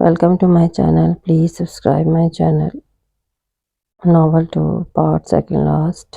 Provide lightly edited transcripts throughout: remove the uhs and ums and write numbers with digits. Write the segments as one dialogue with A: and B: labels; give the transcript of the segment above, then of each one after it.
A: Welcome to my channel. Please subscribe my channel. Novel 2 Part Second Last.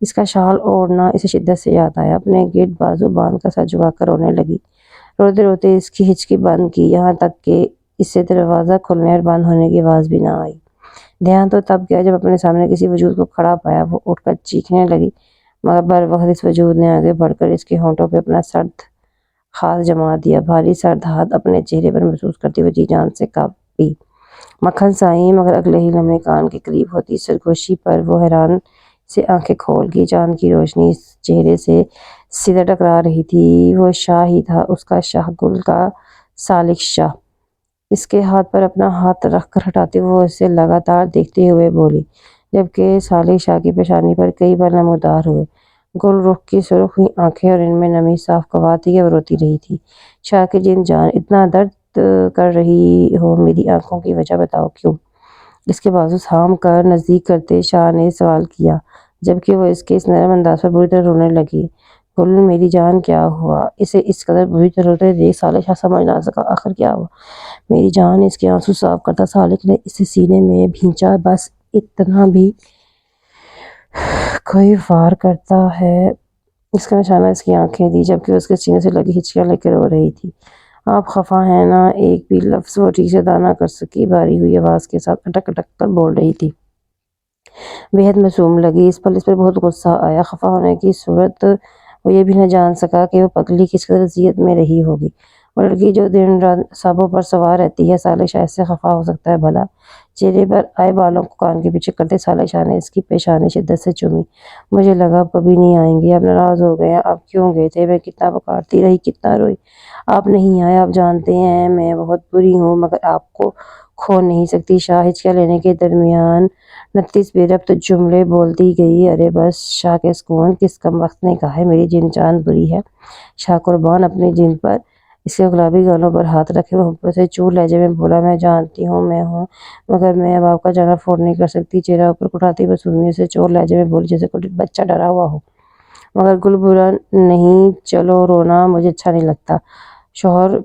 A: اس کا شال اوڑھنا اسے شدت سے یاد آیا۔ اپنے گرد بازو باندھ کر سر جھکا کر رونے لگی۔ روتے روتے اس کی ہچکی بند کی، یہاں تک کہ اس سے دروازہ کھلنے اور بند ہونے کی آواز بھی نہ آئی۔ دھیان تو تب گیا جب اپنے سامنے کسی وجود کو کھڑا پایا۔ وہ اٹھ کر چیخنے لگی، مگر بر وقت اس وجود نے آگے بڑھ کر اس کے ہونٹوں پہ اپنا سرد ہاتھ جما دیا۔ بھاری سرد ہاتھ اپنے چہرے پر محسوس کرتی ہوئی جی جان سے کانپی۔ مکھن سائی، مگر اگلے ہی لمحے کان کے قریب ہوتی سرگوشی پر وہ حیران سے آنکھیں کھول گئی۔ چاند کی روشنی اس چہرے سے سیدھا ٹکرا رہی تھی۔ وہ شاہ ہی تھا، اس کا شاہ، گل کا سالک شاہ۔ اس کے ہاتھ پر اپنا ہاتھ رکھ کر ہٹاتے ہوئے وہ اسے لگاتار دیکھتے ہوئے بولی، جبکہ سالک شاہ کی پیشانی پر کئی بار نمودار ہوئے۔ گل رخ کی سرخ ہوئی آنکھیں اور ان میں نمی صاف گواہ تھی کہ وہ روتی رہی تھی۔ شاہ کی جن جان، اتنا درد کر رہی ہو میری آنکھوں کی وجہ بتاؤ کیوں؟ اس کے بازو تھام کر نزدیک کرتے شاہ نے سوال کیا، جبکہ وہ اس کے اس نرم انداز پر بری طرح رونے لگی۔ گل میری جان کیا ہوا؟ اسے اس قدر بری طرح روتے دیکھ سالک شاہ سمجھ نہ سکا آخر کیا ہوا۔ میری جان، اس کے آنسو صاف کرتا سالک نے اسے سینے میں بھینچا۔ بس اتنا بھی کوئی وار کرتا ہے؟ اس کا نشانہ اس کی آنکھیں تھی، جبکہ اس کے سینے سے لگی ہچکیاں لے کر رو رہی تھی۔ آپ خفا ہیں نا؟ ایک بھی لفظ وہ ٹھیک سے ادا نہ کر سکی، بھاری ہوئی آواز کے ساتھ اٹک اٹک کر بول رہی تھی۔ بے حد معصوم لگی۔ اس پل اس پر بہت غصہ آیا۔ خفا ہونے کی صورت وہ یہ بھی نہ جان سکا کہ وہ پگلی کس قدر اذیت میں رہی ہوگی۔ وہ لڑکی جو دن رات اعصابوں پر سوار رہتی ہے، سالک شاہ اس سے خفا ہو سکتا ہے بھلا؟ چہرے پر آئے بالوں کو کان کے پیچھے کرتے سالک شاہ نے اس کی پیشانی شدت سے چومی۔ مجھے لگا اب کبھی نہیں آئیں گے، اب ناراض ہو گئے ہیں۔ آپ کیوں گئے تھے؟ میں کتنا پکارتی رہی، کتنا روئی، آپ نہیں آئے۔ آپ جانتے ہیں میں بہت بری ہوں، مگر آپ کو کھو نہیں سکتی۔ شاہ ہچکیاں لینے کے درمیان 29 بے ربط جملے بولتی گئی۔ ارے بس شاہ کے سکون، کس کمبخت نے کہا ہے میری جن جان بری ہے؟ شاہ قربان اپنی جن پر۔ اس کے گلابی گالوں پر ہاتھ رکھے وہ محبت سے چور لہجے میں بولا، میں جانتی ہوں میں ہوں، مگر میں اب آپ کا جانا افورڈ نہیں کر سکتی۔ چہرہ اوپر اٹھاتی معصومیت سے چور لہجے میں بولی جیسے کوئی بچہ ڈرا ہوا ہو۔ مگر گل برا نہیں، چلو رونا مجھے اچھا نہیں لگتا۔ شوہر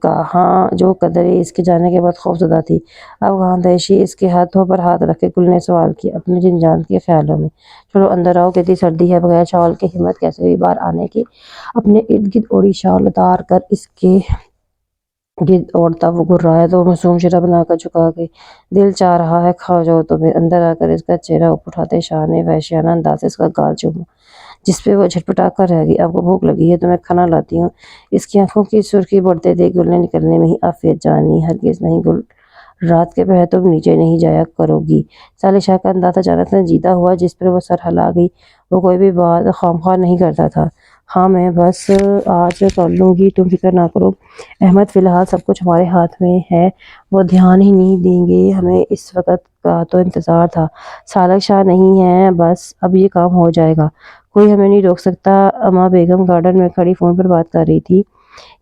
A: کہاں؟ جو قدرے اس کے جانے کے بعد خوف زدہ تھی اب کہاں دہشی؟ اس کے ہاتھوں پر ہاتھ رکھ کے گل نے سوال کیا اپنے جن جان کے خیالوں میں۔ چلو اندر آؤ، کتنی سردی ہے، بغیر شال کے ہمت کیسے ہوئی باہر آنے کی؟ اپنے ارد گرد اوڑھی شال اتار کر اس کے گرد اوڑھتا وہ گھرایا تو وہ معصوم چہرہ بنا کر جھکا گئی۔ دل چاہ رہا ہے کھا جاؤ تمہیں۔ اندر آ کر اس کا چہرہ اوپر اٹھاتے شاہ نے وحشیانہ انداز سے اس کا گال چوما، جس پہ وہ جھٹپٹا کر رہ گئی۔ آپ کو بھوک لگی ہے تو میں کھانا لاتی ہوں۔ اس کی آنکھوں کی سرخی بڑھتے دیکھ گل نے نکلنے میں ہی عافیت جانی۔ ہرگز نہیں گل، رات کے پہر تم نیچے نہیں جایا کرو گی۔ سالک شاہ کا انداز اچانک سنجیدہ ہوا، جس پر وہ سر ہلا گئی۔ وہ کوئی بھی بات خواہ نہیں کرتا تھا۔ ہاں میں بس آج کر لوں گی، تم فکر نہ کرو احمد، فی الحال سب کچھ ہمارے ہاتھ میں ہے، وہ دھیان ہی نہیں دیں گے۔ ہمیں اس وقت کا تو انتظار تھا۔ سالک شاہ نہیں ہے، بس اب یہ کام ہو جائے گا، کوئی ہمیں نہیں روک سکتا۔ اما بیگم گارڈن میں کھڑی فون پر بات کر رہی تھی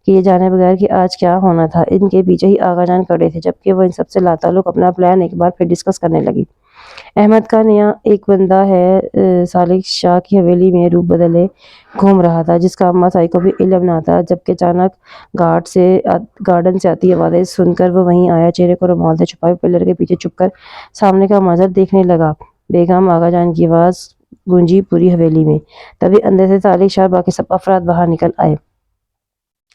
A: کہ یہ جانے بغیر کہ آج کیا ہونا تھا۔ ان کے پیچھے ہی آغا جان کھڑے تھے، جبکہ وہ ان سب سے لاتعلق اپنا پلان ایک بار پھر ڈسکس کرنے لگی۔ احمد کا نیا ایک بندہ ہے، سالک شاہ کی حویلی میں روپ بدلے گھوم رہا تھا، جس کا اماں سائی کو بھی علم نہ تھا۔ جبکہ اچانک گارڈن سے آتی آوازیں سن کر وہ وہیں آیا۔ چہرے کو رومال سے چھپائے پلر کے پیچھے چھپ کر سامنے کا منظر دیکھنے لگا۔ بیگم، آغا جان کی آواز گونجی پوری حویلی میں۔ تبھی اندر سے سالک شاہ اور باقی سب افراد باہر نکل آئے۔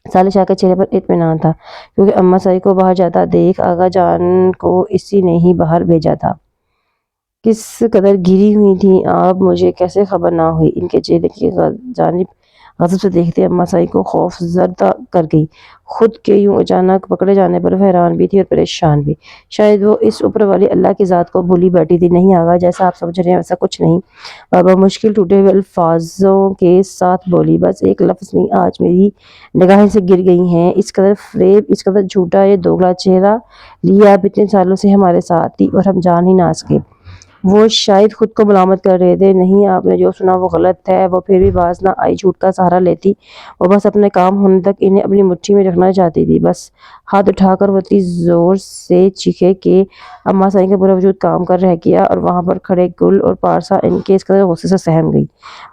A: سالک شاہ کے چہرے پر اطمینان تھا، کیونکہ اماں سائی کو باہر جاتا دیکھ آغا جان کو اسی نے ہی باہر بھیجا تھا۔ کس قدر گری ہوئی تھیں آپ، مجھے کیسے خبر نہ ہوئی؟ ان کے چہرے کی جانب غضب سے دیکھتے اماں سائی کو خوف زدہ کر گئی۔ خود کے یوں اچانک پکڑے جانے پر وہ حیران بھی تھی اور پریشان بھی۔ شاید وہ اس اوپر والی اللہ کی ذات کو بھولی بیٹھی تھی۔ نہیں آغا، جیسا آپ سمجھ رہے ہیں ویسا کچھ نہیں، بابا مشکل ٹوٹے ہوئے الفاظوں کے ساتھ بولی۔ بس ایک لفظ نہیں، آج میری نگاہیں سے گر گئی ہیں۔ اس قدر فریب، اس قدر جھوٹا یہ دوگلا چہرہ لیے آپ اتنے سالوں سے ہمارے ساتھ تھی اور ہم جان ہی نہ سکے۔ وہ شاید خود کو ملامت کر رہے تھے۔ نہیں، آپ نے جو سنا وہ غلط ہے۔ وہ پھر بھی باز نہ آئی، جھوٹ کا سہارا لیتی۔ وہ بس اپنے کام ہونے تک انہیں اپنی مٹھی میں رکھنا چاہتی تھی۔ بس ہاتھ اٹھا کر وہ اتنی زور سے چیخے کہ اماں سائی کا پورا وجود کام کر رہ گیا اور وہاں پر کھڑے گل اور پارسا ان کے اس قدر غصے سے سہم گئی۔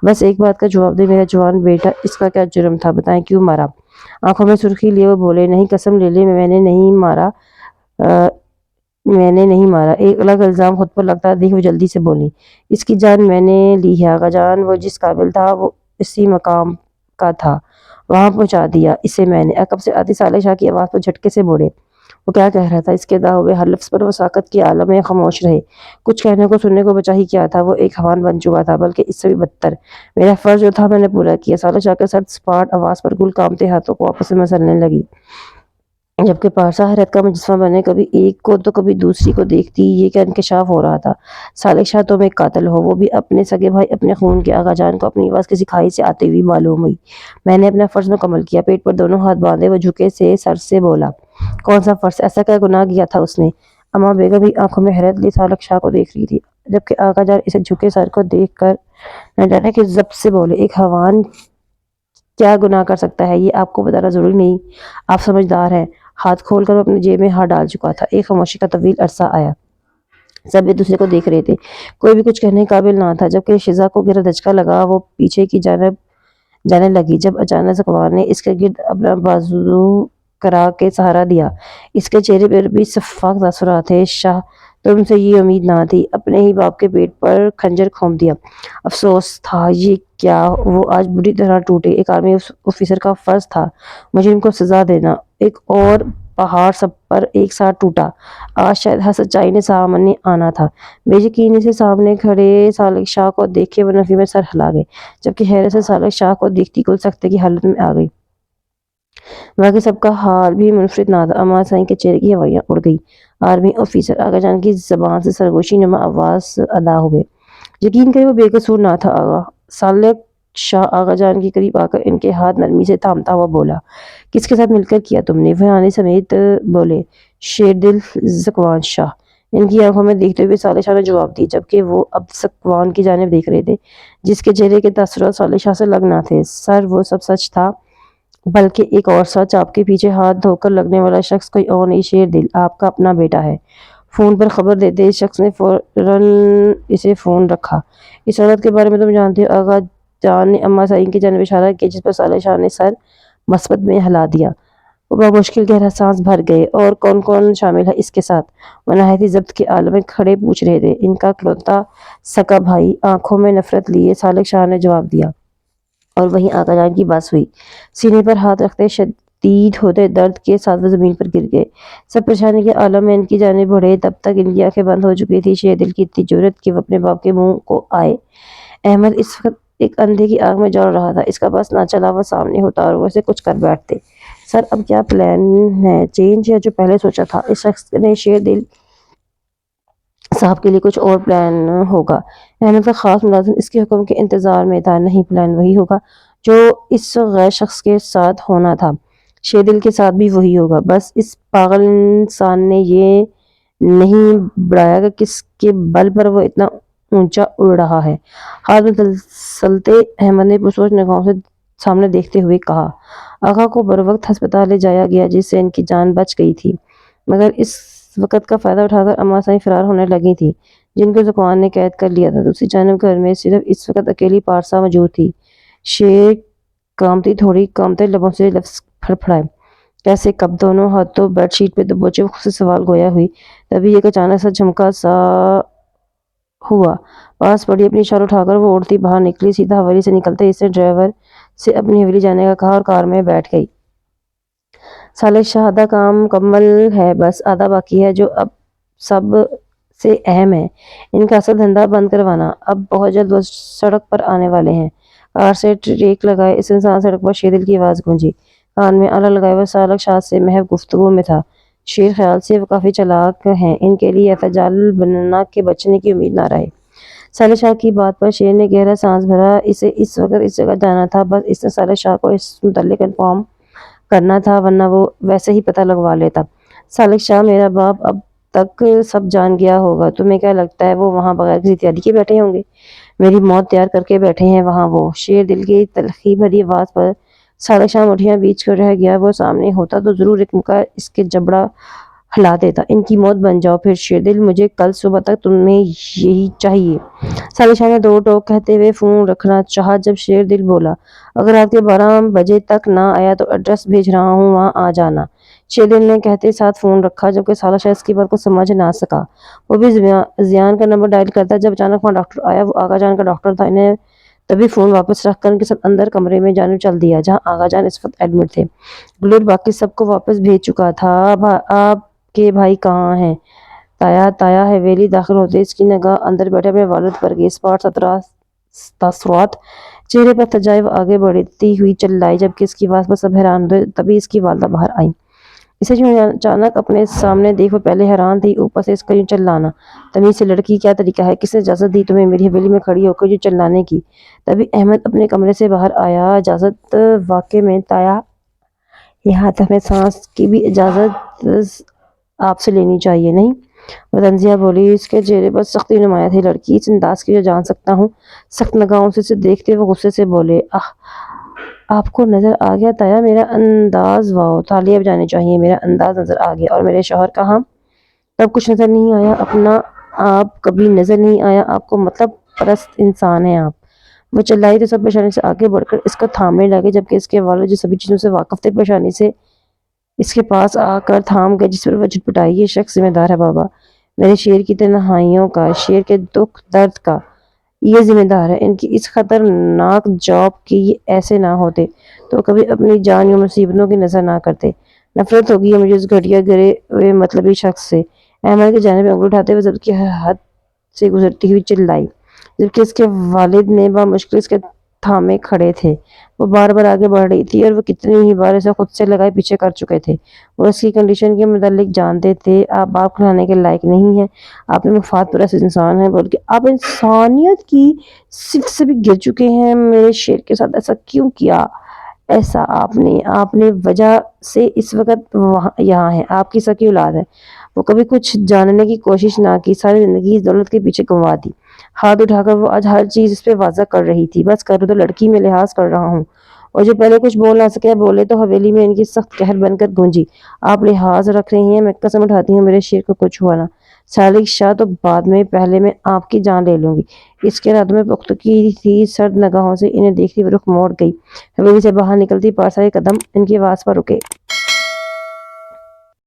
A: بس ایک بات کا جواب دے میرا جوان بیٹا، اس کا کیا جرم تھا؟ بتائیں کیوں مارا؟ آنکھوں میں سرخی لیے وہ بولے، نہیں قسم لے لے میں نے نہیں مارا، میں نے نہیں مارا، ایک الگ الزام خود پر لگتا دیکھ وہ جلدی سے بولی، اس کی جان میں نے لی ہے آقا جان، وہ جس قابل تھا وہ اسی مقام کا تھا، وہاں پہنچا دیا اسے میں نے۔ عقب سے آتی صالح شاہ کی آواز پر جھٹکے سے بوڑے، وہ کیا کہہ رہا تھا؟ اس کے ادا ہوئے ہر لفظ پر وہ ساکت کے عالم میں خاموش رہے۔ کچھ کہنے کو سننے کو بچا ہی کیا تھا، وہ ایک حیوان بن چکا تھا، بلکہ اس سے بھی بدتر۔ میرا فرض جو تھا میں نے پورا کیا۔ صالح شاہ کے سرد سپاٹ آواز پر گل کامتے ہاتھوں کو آپس میں مسلنے لگی، جبکہ پارسا حیرت کا مجسمہ بنے کبھی ایک کو تو کبھی دوسری کو دیکھتی یہ کیا انکشاف ہو رہا تھا۔ صالح شاہ تم ایک قاتل ہو، وہ بھی اپنے سگے بھائی، اپنے خون کے۔ آقا جان کو اپنی آواز کسی کھائی سے آتی ہوئی معلوم ہوئی۔ میں نے اپنا فرض مکمل کیا، پیٹ پر دونوں ہاتھ باندھے وہ جھکے سے سر سے بولا۔ کون سا فرض؟ ایسا کیا گناہ کیا تھا اس نے؟ اما بیگم بھی آنکھوں میں حیرت لی صالح شاہ کو دیکھ رہی تھی، جبکہ آقا جان اسے جھکے سر کو دیکھ کر نہ جانے کس ضبط سے بولے، ایک حیوان کیا گناہ کر سکتا ہے یہ آپ کو بتانا ضروری نہیں، آپ سمجھدار ہیں۔ ہاتھ کھول کر وہ اپنی جیب میں ہاتھ ڈال چکا تھا۔ ایک خاموشی کا طویل عرصہ آیا، سب ایک دوسرے کو دیکھ رہے تھے، کوئی بھی کچھ کہنے قابل نہ تھا۔ جبکہ شزا کو گرا دھچکا لگا، وہ پیچھے کی جانب جانے لگی، جب اچانک ذکوان نے اس کے گرد اپنا بازو کرا کے سہارا دیا۔ اس کے چہرے پر بھی شفاف تاثرات تھے۔ شاہ تم سے یہ امید نہ تھی، اپنے ہی باپ کے پیٹ پر خنجر گھونپ دیا۔ افسوس تھا یہ کیا وہ آج بری طرح ٹوٹے۔ ایک آرمی آفیسر کا فرض تھا مجرم کو سزا دینا، ایک اور پہاڑ سب پر ایک ساتھ ٹوٹا۔ آج شاید ہر سچائی نے سامنے آنا تھا۔ بے یقینی سے سامنے کھڑے صالح شاہ کو دیکھے وہ نفی میں سر ہلا گئے، جبکہ حیرت سے صالح شاہ کو دیکھتی گل سکتے کی حالت میں آ گئی۔ باقی سب کا حال بھی منفرد نہ تھا۔ اما سائیں کے چہرے کی ہوائیاں اڑ گئی۔ آرمی آفیسر آقا جان کی زبان سے سرگوشی نما آواز ادا ہوئے، یقین کرے وہ بے قصور نہ تھا آقا۔ صالح شاہ آقا جان کے قریب آ کر ان کے ہاتھ نرمی سے تھامتا ہوا بولا، کس کے ساتھ مل کر کیا تم نے؟ وہ آنے سمیت بولے، شیر دل ذکوان شاہ۔ ان کی آنکھوں میں دیکھتے ہوئے صالح شاہ نے جواب دی، جبکہ وہ اب ذکوان کی جانب دیکھ رہے تھے، جس کے چہرے کے تاثرات صالح شاہ سے الگ نہ تھے۔ سر وہ سب سچ تھا، بلکہ ایک اور سچ، آپ کے پیچھے ہاتھ دھو کر لگنے والا شخص کوئی اور نہیں، شیر دل آپ کا اپنا بیٹا ہے۔ فون پر خبر دیتے اس شخص نے فوراً اسے فون رکھا۔ اس عورت کے بارے میں تم جانتے ہو؟ آقا جان نے اما سعید کی جانب اشارہ کیا، جس پر صالح شاہ نے سر مثبت میں ہلا دیا۔ وہ بمشکل گہرا سانس بھر گئے۔ اور کون کون شامل ہے اس کے ساتھ؟ وہ نہایت ہی ضبط کے عالم میں کھڑے پوچھ رہے تھے۔ ان کا اکلوتا سکا بھائی، آنکھوں میں نفرت لیے صالح شاہ نے جواب دیا۔ اور وہیں آقا جان کی بس ہوئی، سینے پر ہاتھ رکھتے شدید ہوتے درد کے ساتھ وہ زمین پر گر گئے۔ سب پریشانی کے عالم میں ان کی جانب بڑھے، تب تک ان کی آنکھیں بند ہو چکی تھی۔ شیر دل کی اتنی جرأت کہ وہ اپنے باپ کے منہ کو آئے۔ احمد اس وقت ایک اندھے کی آنکھ میں جل رہا تھا، اس کا بس نہ چلا وہ سامنے ہوتا اور وہ اسے کچھ کر بیٹھتے۔ سر اب کیا پلان ہے؟ چینج یا جو پہلے سوچا تھا؟ اس شخص نے شیر دل صاحب کے لیے کچھ اور پلان ہوگا۔ احمد کا خاص ملازم اس کے حکم کے انتظار میں تھا۔ نہیں، پلان وہی ہوگا جو اس غیر شخص کے ساتھ ہونا تھا، شیر دل کے ساتھ بھی وہی ہوگا۔ بس اس پاگل انسان نے یہ نہیں بڑھایا کہ کس کے بل پر وہ اتنا اونچا اڑ رہا ہے۔ ہاتھ میں تسلتے احمد نے پرسوچ نگاہوں سے سامنے دیکھتے ہوئے کہا، آقا کو بروقت ہسپتال لے جایا گیا، جس سے ان کی جان بچ گئی تھی، مگر اس وقت کا فائدہ اٹھا کر اما سائیں فرار ہونے لگی تھی، جن کو ذکوان نے قید کر لیا تھا۔ دوسری جانب گھر میں صرف اس وقت اکیلی پارسا موجود تھی۔ شیر کامتی تھوڑی کامتے لبوں سے لفظ پھڑپھڑائے، کیسے، کب؟ دونوں ہاتھوں بیڈ شیٹ پہ دبوچے خود سے سوال گویا ہوئی۔ تبھی ایک اچانک سا جھمکا سا ہوا، پاس پڑی اپنی شال اٹھا کر وہ اڑتی باہر نکلی۔ سیدھا حویلی سے نکلتے اس نے ڈرائیور سے اپنی حویلی جانے کا کہا اور کار میں بیٹھ گئی۔ صالح شاہ، آدھا کام مکمل ہے، بس آدھا باقی ہے، جو اب سب سے اہم ہے، ان کا اصل دھندا بند کروانا۔ اب بہت جلد وہ سڑک پر آنے والے ہیں۔ کار سے ٹریک لگائے اس انسان سڑک پر شیر دل کی آواز گونجی، کان میں آلہ لگائے وہ صالح شاہ سے محو گفتگو میں تھا۔ شیر خیال سے وہ کافی چالاک ہیں، ان کے لیے احتجاج بننا کہ بچنے کی امید نہ رہے۔ صالح شاہ کی بات پر شیر نے گہرا سانس بھرا، اسے اس وقت اس جگہ جانا تھا، بس اس نے صالح شاہ کو اس متعلق انفارم کرنا تھا، ورنہ وہ ویسے ہی پتہ لگوا لیتا۔ صالح شاہ، میرا باپ اب تک سب جان گیا ہوگا، تمہیں کیا لگتا ہے وہ وہاں بغیر کسی تیاری کے بیٹھے ہوں گے؟ میری موت تیار کر کے بیٹھے ہیں وہاں وہ۔ شیر دل کی تلخی بھری آواز پر صالح شاہ مٹھیاں بیچ کر رہ گیا، وہ سامنے ہوتا تو ضرور ایک مکہ اس کے جبڑا ہلا دیتا۔ ان کی موت بن جاؤ پھر شیر دل، مجھے کل صبح تک تمہیں یہی چاہیے۔ صالح شاہ نے دو ٹوک کہتے ہوئے فون رکھنا چاہا، جب شیر دل بولا، اگر رات کے 12 بجے تک نہ آیا تو ایڈریس بھیج رہا ہوں، وہاں آ جانا۔ شیدل نے کہتے ساتھ فون رکھا جبکہ سالہ شاید اس کی بات کو سمجھ نہ سکا۔ وہ بھی زیان کا نمبر ڈائل کرتا جب اچانک وہاں ڈاکٹر آیا۔ وہ آغا جان کا ڈاکٹر تھا۔ انہیں تبھی فون واپس رکھ کر ان کے ساتھ اندر کمرے میں جانب چل دیا جہاں آغا جان اس وقت ایڈمٹ تھے۔ گلور باقی سب کو واپس بھیج چکا تھا۔ آپ کے بھائی کہاں ہیں؟ تایا حویلی داخل ہوتے اس کی نگاہ اندر بیٹھے اپنے والد پر گئی۔ اسپاٹ تاثرات چہرے پر تجائے وہ آگے بڑھتی ہوئی چلائی جبکہ اس کی آواز پر سب حیران ہوئے۔ تبھی اس کی والدہ باہر آئیں۔ اسے جو اچانک اپنے سامنے دیکھ وہ پہلے حیران تھی، اوپر سے اس کا یوں چلانا۔ تمیز سے لڑکی، کیا طریقہ ہے؟ کس نے اجازت دی تمہیں میری حویلی میں کھڑی ہو کر یوں چلانے کی؟ تبھی احمد اپنے کمرے سے باہر آیا۔ اجازت؟ واقعے میں تایا، یہاں تک میں سانس کی بھی اجازت آپ سے لینی چاہیے نہیں؟ وہ تنزیہ بولی۔ اس کے چہرے پر سختی نمایاں تھی۔ لڑکی، اس انداز کی جو جان سکتا ہوں۔ سخت نگاہوں سے اسے دیکھتے وہ غصے سے بولے۔ آپ کو نظر آ گیا تایا میرا انداز؟ واؤ، تالیاں بجانی چاہیے۔ میرا انداز نظر آ گیا۔ اور میرے شوہر کہاں؟ تب کچھ نظر نہیں آیا؟ اپنا آپ کبھی نظر نہیں آیا آپ کو؟ مطلب پرست انسان ہیں آپ۔ وہ چلائی تو سب پیشانی سے آگے بڑھ کر اس کو تھامنے لگے جبکہ اس کے والد جو سبھی چیزوں سے واقف تھے پیشانی سے اس کے پاس آ کر تھام گئے، جس پر وہ چھٹپٹائی۔ یہ شخص ذمہ دار ہے بابا، میرے شیر کی تنہائیوں کا، شیر کے دکھ درد کا۔ یہ ذمہ دار ہے ان کی اس خطرناک جاب کی۔ یہ ایسے نہ ہوتے تو کبھی اپنی جان یا مصیبتوں کی نظر نہ کرتے۔ نفرت ہوگی مجھے اس گھٹیا گرے ہوئے مطلبی شخص سے۔ احمد کی جانب انگلی اٹھاتے ہوئے ضبط کی حد سے گزرتی ہوئی چلائی جبکہ اس کے والد نے بامشکل اس کے تھامے کھڑے تھے۔ وہ بار بار آگے بڑھ رہی تھی اور وہ کتنی ہی بار اسے خود سے لگائے پیچھے کر چکے تھے۔ وہ اس کی کنڈیشن کے متعلق جانتے تھے۔ آپ باپ کھلانے کے لائق نہیں ہیں، آپ مفاد پرست انسان ہیں، بلکہ آپ انسانیت کی صفت سے بھی گر چکے ہیں۔ میرے شیر کے ساتھ ایسا کیوں کیا؟ ایسا آپ نے وجہ سے اس وقت یہاں ہے، آپ کی سکی اولاد ہے۔ وہ کبھی کچھ جاننے کی کوشش نہ کی، ساری زندگی اس دولت کے پیچھے گنوا دی۔ ہاتھ اٹھا کر وہ آج ہر چیز اس پہ واضح کر رہی تھی۔ بس کرو تو لڑکی، میں لحاظ کر رہا ہوں۔ اور جو پہلے کچھ بول نہ سکے بولے تو حویلی میں ان کی سخت قہر بن کر گونجی۔ آپ لحاظ رکھ رہی ہیں؟ میں قسم اٹھاتی ہوں میرے شیر کو کچھ ہوا نہ۔ سالک شاہ تو بعد میں، پہلے میں آپ کی جان لے لوں گی۔ اس کے ارادوں میں پختگی تھی۔ سرد نگاہوں سے انہیں دیکھتی وہ رخ موڑ گئی۔ حویلی سے باہر نکلتی پارسا کے قدم ان کی آواز پر رکے۔